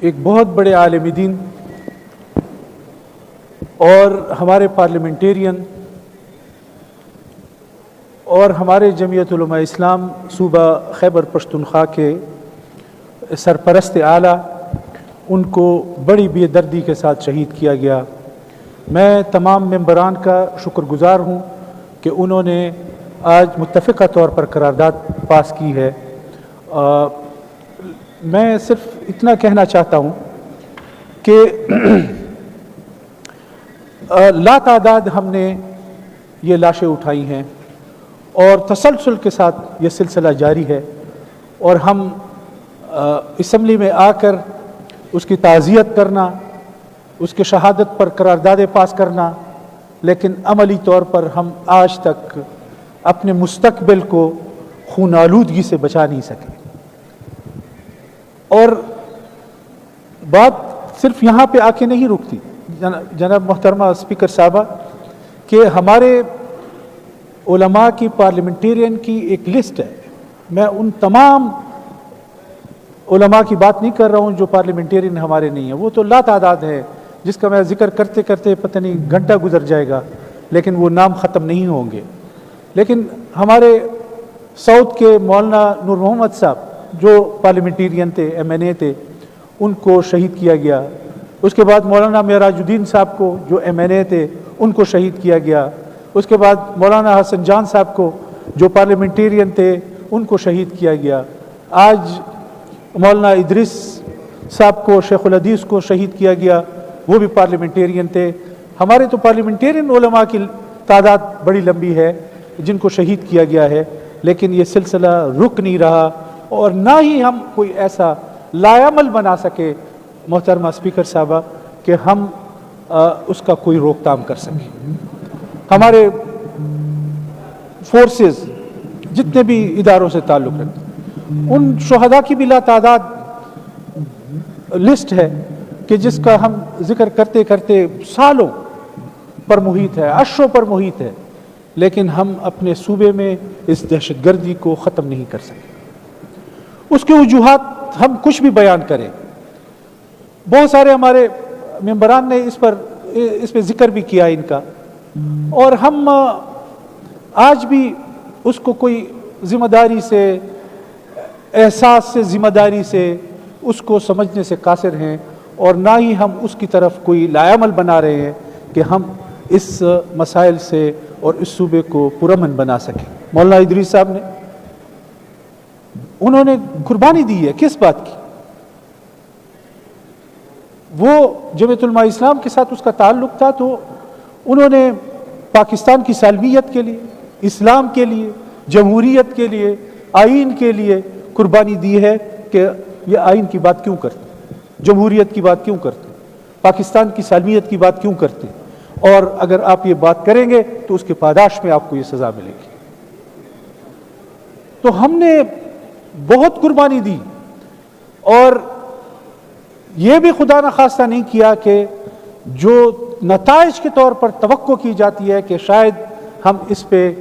ایک بہت بڑے عالم دین اور ہمارے پارلیمنٹیرین اور ہمارے جمعیت علماء اسلام صوبہ خیبر پختونخوا کے سرپرست اعلیٰ، ان کو بڑی بے دردی کے ساتھ شہید کیا گیا۔ میں تمام ممبران کا شکر گزار ہوں کہ انہوں نے آج متفقہ طور پر قرارداد پاس کی ہے۔ میں صرف اتنا کہنا چاہتا ہوں کہ لا تعداد ہم نے یہ لاشیں اٹھائی ہیں اور تسلسل کے ساتھ یہ سلسلہ جاری ہے، اور ہم اسمبلی میں آ کر اس کی تعزیت کرنا، اس کی شہادت پر قراردادیں پاس کرنا، لیکن عملی طور پر ہم آج تک اپنے مستقبل کو خون آلودگی سے بچا نہیں سکے۔ اور بات صرف یہاں پہ آ کے نہیں رکتی جناب محترمہ اسپیکر صاحبہ، کہ ہمارے علماء کی پارلیمنٹیرین کی ایک لسٹ ہے۔ میں ان تمام علماء کی بات نہیں کر رہا ہوں جو پارلیمنٹیرین ہمارے نہیں ہیں، وہ تو لا تعداد ہے جس کا میں ذکر کرتے کرتے پتہ نہیں گھنٹہ گزر جائے گا، لیکن وہ نام ختم نہیں ہوں گے۔ لیکن ہمارے ساؤتھ کے مولانا نور محمد صاحب جو پارلیمنٹیرین تھے، ایم این اے تھے، ان کو شہید کیا گیا۔ اس کے بعد مولانا معراج الدین صاحب کو جو ایم این اے تھے ان کو شہید کیا گیا۔ اس کے بعد مولانا حسن جان صاحب کو جو پارلیمنٹیرین تھے ان کو شہید کیا گیا۔ آج مولانا ادریس صاحب کو، شیخ الحدیث کو شہید کیا گیا، وہ بھی پارلیمنٹیرین تھے۔ ہمارے تو پارلیمنٹیرین علماء کی تعداد بڑی لمبی ہے جن کو شہید کیا گیا ہے، لیکن یہ سلسلہ رک نہیں رہا، اور نہ ہی ہم کوئی ایسا لائعمل بنا سکے محترمہ اسپیکر صاحبہ کہ ہم اس کا کوئی روک تھام کر سکیں۔ ہمارے فورسز جتنے بھی اداروں سے تعلق رکھتے ہیں، ان شہداء کی بھی لا تعداد لسٹ ہے کہ جس کا ہم ذکر کرتے کرتے سالوں پر محیط ہے، عشروں پر محیط ہے، لیکن ہم اپنے صوبے میں اس دہشت گردی کو ختم نہیں کر سکے۔ اس کے وجوہات ہم کچھ بھی بیان کریں، بہت سارے ہمارے ممبران نے اس پہ ذکر بھی کیا ان کا، اور ہم آج بھی اس کو کوئی ذمہ داری سے، احساس سے، ذمہ داری سے اس کو سمجھنے سے قاصر ہیں، اور نہ ہی ہم اس کی طرف کوئی لائعمل بنا رہے ہیں کہ ہم اس مسائل سے اور اس صوبے کو پرامن بنا سکیں۔ مولانا ادریس صاحب نے، انہوں نے قربانی دی ہے کس بات کی؟ وہ جمعیت علماء اسلام کے ساتھ اس کا تعلق تھا، تو انہوں نے پاکستان کی سالمیت کے لیے، اسلام کے لیے، جمہوریت کے لیے، آئین کے لیے قربانی دی ہے کہ یہ آئین کی بات کیوں کرتے، جمہوریت کی بات کیوں کرتے، پاکستان کی سالمیت کی بات کیوں کرتے، اور اگر آپ یہ بات کریں گے تو اس کے پاداش میں آپ کو یہ سزا ملے گی۔ تو ہم نے بہت قربانی دی، اور یہ بھی خدا نخواستہ نہیں کیا کہ جو نتائج کے طور پر توقع کی جاتی ہے کہ شاید ہم اس پہ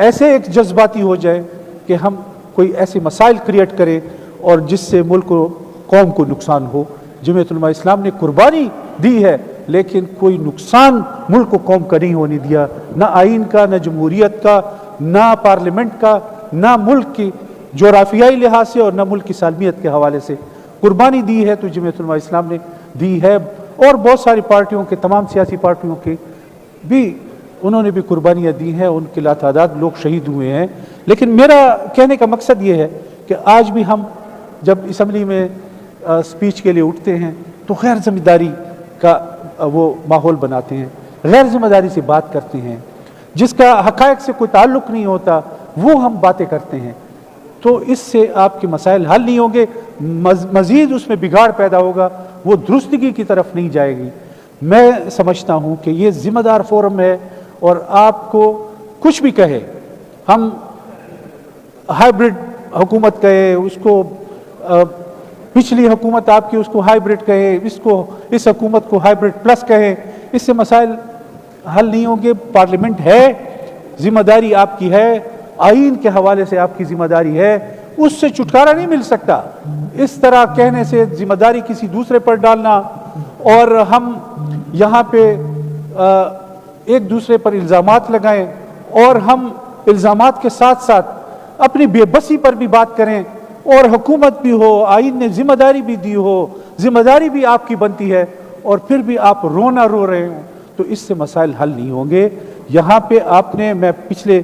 ایسے ایک جذباتی ہو جائیں کہ ہم کوئی ایسے مسائل کریٹ کریں اور جس سے ملک و قوم کو نقصان ہو۔ جمعیت علماء اسلام نے قربانی دی ہے، لیکن کوئی نقصان ملک و قوم کا نہیں ہونے دیا، نہ آئین کا، نہ جمہوریت کا، نہ پارلیمنٹ کا، نہ ملک کی جغرافیائی لحاظ سے اور نہ ملک کی سالمیت کے حوالے سے قربانی دی ہے۔ تو جمعیت علماء اسلام نے دی ہے، اور بہت ساری پارٹیوں کے، تمام سیاسی پارٹیوں کے بھی انہوں نے بھی قربانیاں دی ہیں، ان کے لا تعداد لوگ شہید ہوئے ہیں۔ لیکن میرا کہنے کا مقصد یہ ہے کہ آج بھی ہم جب اسمبلی میں سپیچ کے لیے اٹھتے ہیں تو غیر ذمہ داری کا وہ ماحول بناتے ہیں، غیر ذمہ داری سے بات کرتے ہیں، جس کا حقائق سے کوئی تعلق نہیں ہوتا وہ ہم باتیں کرتے ہیں، تو اس سے آپ کے مسائل حل نہیں ہوں گے، مزید اس میں بگاڑ پیدا ہوگا، وہ درستگی کی طرف نہیں جائے گی۔ میں سمجھتا ہوں کہ یہ ذمہ دار فورم ہے، اور آپ کو کچھ بھی کہے، ہم ہائیبرڈ حکومت کہے اس کو، پچھلی حکومت آپ کی اس کو ہائیبرڈ کہے، اس حکومت کو ہائیبرڈ پلس کہے، اس سے مسائل حل نہیں ہوں گے۔ پارلیمنٹ ہے، ذمہ داری آپ کی ہے، آئین کے حوالے سے آپ کی ذمہ داری ہے، اس سے چھٹکارا نہیں مل سکتا. اس طرح کہنے سے ذمہ داری کسی دوسرے پر ڈالنا اور ہم یہاں پہ ایک دوسرے پر الزامات لگائیں اور ہم الزامات کے ساتھ ساتھ اپنی بے بسی پر بھی بات کریں اور حکومت بھی ہو, آئین نے ذمہ داری بھی دی ہو, ذمہ داری بھی آپ کی بنتی ہے اور پھر بھی آپ رونا رو رہے ہوں, تو اس سے مسائل حل نہیں ہوں گے. یہاں پہ آپ نے, میں پچھلے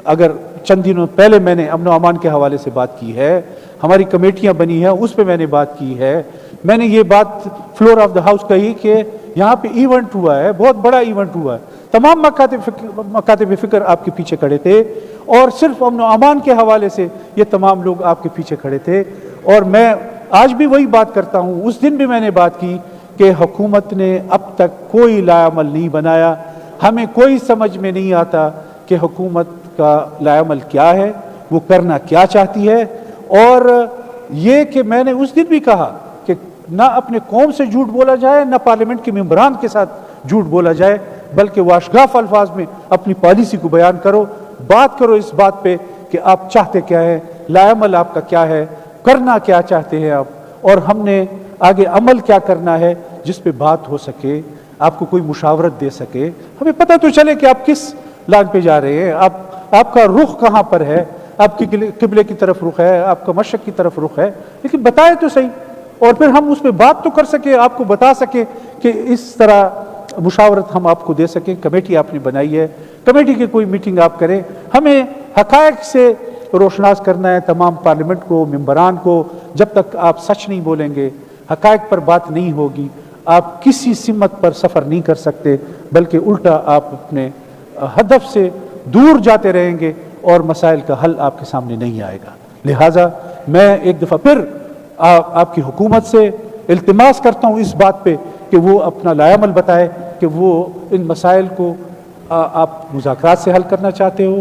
اگر چند دنوں پہلے میں نے امن و امان کے حوالے سے بات کی ہے, ہماری کمیٹیاں بنی ہیں اس پہ میں نے بات کی ہے. میں نے یہ بات فلور آف دا ہاؤس کہی کہ یہاں پہ ایونٹ ہوا ہے, بہت بڑا ایونٹ ہوا ہے, تمام مکاتب فکر آپ کے پیچھے کھڑے تھے اور صرف امن و امان کے حوالے سے یہ تمام لوگ آپ کے پیچھے کھڑے تھے. اور میں آج بھی وہی بات کرتا ہوں, اس دن بھی میں نے بات کی کہ حکومت نے اب تک کوئی لائحہ عمل نہیں بنایا. ہمیں کوئی سمجھ میں نہیں آتا کہ حکومت کا لائحہ عمل کیا ہے, وہ کرنا کیا چاہتی ہے. اور یہ کہ میں نے اس دن بھی کہا کہ نہ اپنے قوم سے جھوٹ بولا جائے, نہ پارلیمنٹ کے ممبران کے ساتھ جھوٹ بولا جائے, بلکہ واشگاف الفاظ میں اپنی پالیسی کو بیان کرو, بات کرو اس بات پہ کہ آپ چاہتے کیا ہے, لائحہ عمل آپ کا کیا ہے, کرنا کیا چاہتے ہیں آپ, اور ہم نے آگے عمل کیا کرنا ہے جس پہ بات ہو سکے, آپ کو کوئی مشاورت دے سکے, ہمیں پتہ تو چلے کہ آپ کس لائن پہ جا رہے ہیں, آپ کا رخ کہاں پر ہے, آپ کی قبلے کی طرف رخ ہے, آپ کا مشرق کی طرف رخ ہے, لیکن بتائے تو صحیح, اور پھر ہم اس پہ بات تو کر سکیں, آپ کو بتا سکیں کہ اس طرح مشاورت ہم آپ کو دے سکیں. کمیٹی آپ نے بنائی ہے, کمیٹی کی کوئی میٹنگ آپ کریں, ہمیں حقائق سے روشناس کرنا ہے تمام پارلیمنٹ کو, ممبران کو. جب تک آپ سچ نہیں بولیں گے, حقائق پر بات نہیں ہوگی, آپ کسی سمت پر سفر نہیں کر سکتے, بلکہ الٹا آپ اپنے ہدف سے دور جاتے رہیں گے اور مسائل کا حل آپ کے سامنے نہیں آئے گا. لہٰذا میں ایک دفعہ پھر آپ کی حکومت سے التماس کرتا ہوں اس بات پہ کہ وہ اپنا لائحہ عمل بتائے کہ وہ ان مسائل کو آپ مذاکرات سے حل کرنا چاہتے ہو,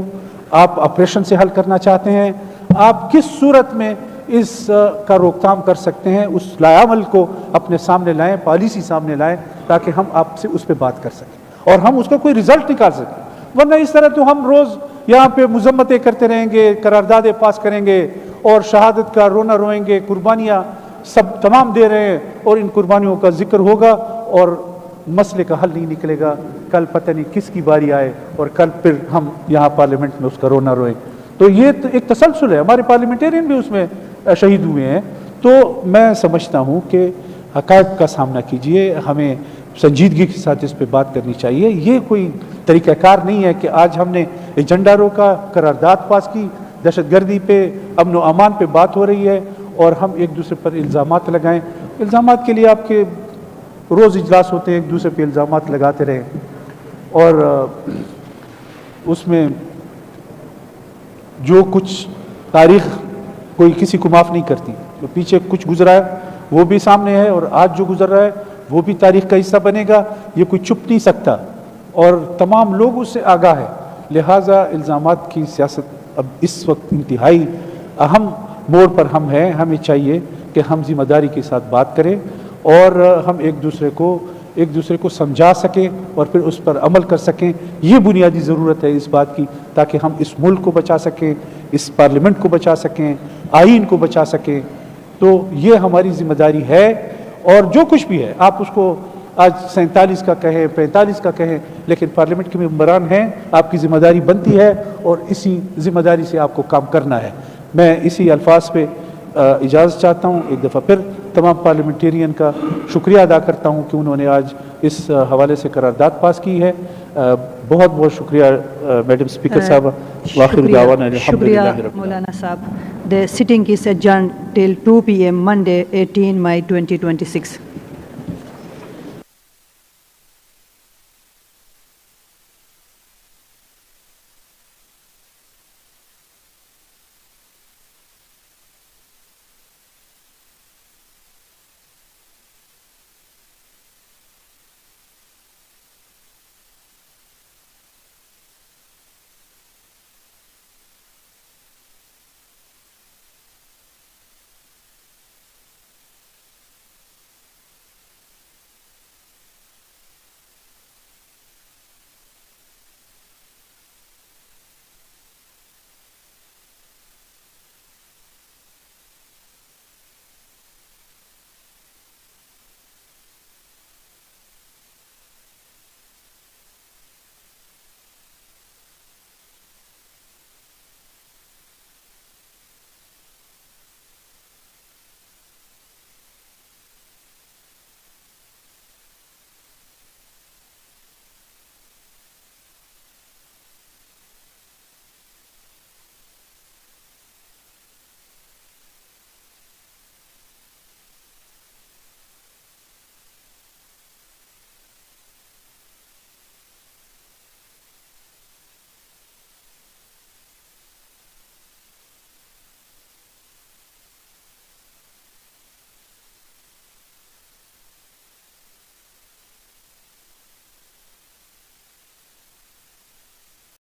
آپ آپریشن سے حل کرنا چاہتے ہیں, آپ کس صورت میں اس کا روک تھام کر سکتے ہیں, اس لائحہ عمل کو اپنے سامنے لائیں, پالیسی سامنے لائیں, تاکہ ہم آپ سے اس پہ بات کر سکیں اور ہم اس کا کوئی رزلٹ نکال سکیں. ورنہ اس طرح تو ہم روز یہاں پہ مذمتیں کرتے رہیں گے, قراردادیں پاس کریں گے اور شہادت کا رونا روئیں گے, قربانیاں سب تمام دے رہے ہیں اور ان قربانیوں کا ذکر ہوگا اور مسئلے کا حل نہیں نکلے گا. کل پتہ نہیں کس کی باری آئے اور کل پھر ہم یہاں پارلیمنٹ میں اس کا رونا روئیں. تو یہ ایک تسلسل ہے, ہمارے پارلیمنٹرین بھی اس میں شہید ہوئے ہیں. تو میں سمجھتا ہوں کہ حقائق کا سامنا کیجئے, ہمیں سنجیدگی کے ساتھ اس پہ بات کرنی چاہیے. یہ کوئی طریقہ کار نہیں ہے کہ آج ہم نے ایجنڈا روکا, قرارداد پاس کی, دہشت گردی پہ, امن و امان پہ بات ہو رہی ہے اور ہم ایک دوسرے پر الزامات لگائیں. الزامات کے لیے آپ کے روز اجلاس ہوتے ہیں, ایک دوسرے پہ الزامات لگاتے رہیں اور اس میں جو کچھ تاریخ کوئی کسی کو معاف نہیں کرتی. جو پیچھے کچھ گزرا ہے وہ بھی سامنے ہے اور آج جو گزر رہا ہے وہ بھی تاریخ کا حصہ بنے گا. یہ کوئی چھپ نہیں سکتا اور تمام لوگ اس سے آگاہ ہیں. لہٰذا الزامات کی سیاست اب اس وقت انتہائی اہم موڑ پر ہم ہیں. ہمیں چاہیے کہ ہم ذمہ داری کے ساتھ بات کریں اور ہم ایک دوسرے کو سمجھا سکیں اور پھر اس پر عمل کر سکیں. یہ بنیادی ضرورت ہے اس بات کی, تاکہ ہم اس ملک کو بچا سکیں, اس پارلیمنٹ کو بچا سکیں, آئین کو بچا سکیں. تو یہ ہماری ذمہ داری ہے. اور جو کچھ بھی ہے, آپ اس کو آج 47 کا کہیں, 45 کا کہیں, لیکن پارلیمنٹ کے ممبران ہیں, آپ کی ذمہ داری بنتی ہے اور اسی ذمہ داری سے آپ کو کام کرنا ہے. میں اسی الفاظ پہ اجازت چاہتا ہوں. ایک دفعہ پھر تمام پارلیمنٹیرین کا شکریہ ادا کرتا ہوں کہ انہوں نے آج اس حوالے سے قرارداد پاس کی ہے. بہت بہت شکریہ میڈم اسپیکر صاحب. شکریہ مولانا صاحب. The sitting is adjourned till 2 p.m. Monday 18 May 2026.